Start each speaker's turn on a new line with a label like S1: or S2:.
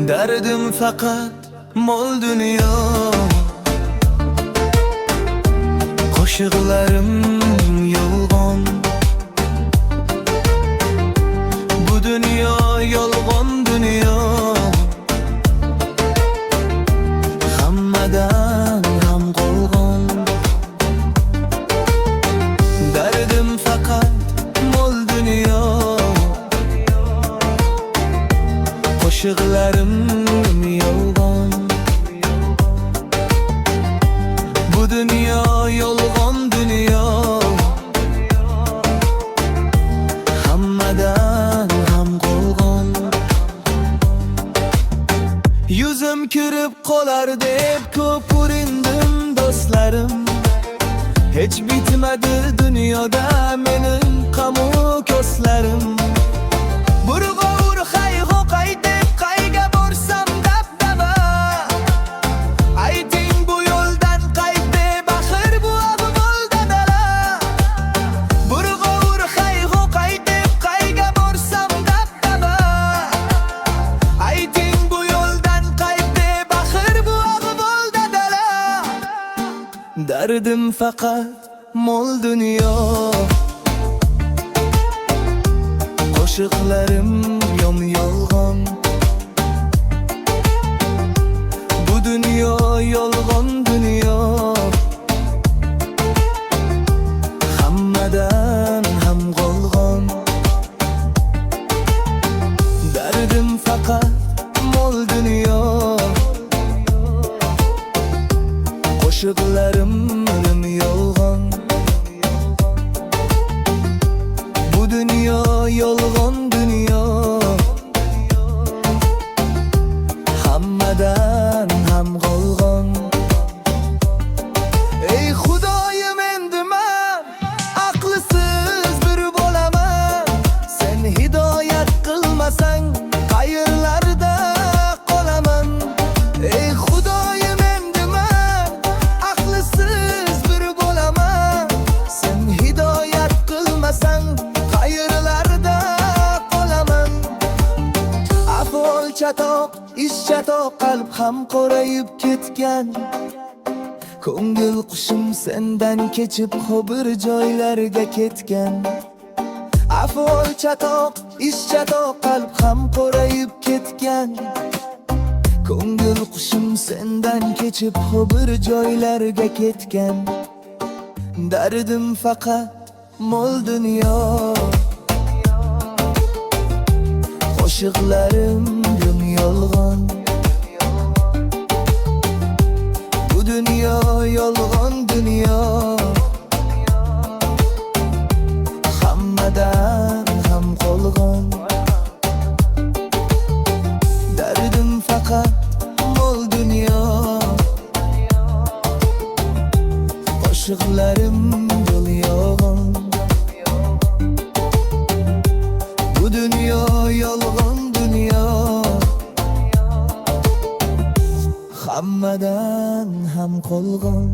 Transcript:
S1: Derdim fakat mol dünya, qo'shiqlarim yolg'on. Bu dunyo yolg'on dunyo, hammadan ham qolg'on. Derdim fakat mol dünya, qo'shiqlarim yolg'on. Bu dunyo yolg'on dunyo, hammadan ham qolg'on. Yuzim kirib qolar deb ko'p urindim do'stlarim, hech bitmadi dunyoda mening qamu ko'zlarim. Burg'ovur hayho qaytib qayga borsam dabdaba, ayting bu yo'ldan qaytdi baxir bu ahvolda dala. Burg'ovur hayho qaytib qayga borsam dabdaba, ayting bu yo'ldan qaytdi baxir bu ahvolda dala. Derdim fakat mol dunyo, qo'shiqlarim yolg'on. Bu dunyo yolg'on dunyo, hammadan ham qolg'on. Derdim fakat mol dunyo, qo'shiqlarim yolg'on. Bu dunyo yolg'on dunyo, hammadan ham qolg'on. Ey Xudoyim, endi men aqlisiz bir bo'laman. Sen hidoyat qilmasang qayerlarda qolaman. Ey Xudoyim, endi men aqlisiz bir bo'laman. Sen hidoyat qilmasang qayerlarda qolaman. Ahvol chatoq, ish chatoq, qalb ham qorayib ketgan. Ko'ngil qushim sendan kechib bir joylarga ketgan. Ahvol chatoq, ish chatoq, qalb ham qorayib ketgan. Ko'ngil qushim sendan kechib bir joylarga ketgan. Derdim fakat mol dunyo, qo'shiqlarim yolg'on. Bu dunyo yolg'on dunyo, hammadan ham qolg'on. Derdim fakat mol dunyo, qo'shiqlarim yolg'on. Bu dunyo yolg'on dunyo, hammadan ham qolg'on.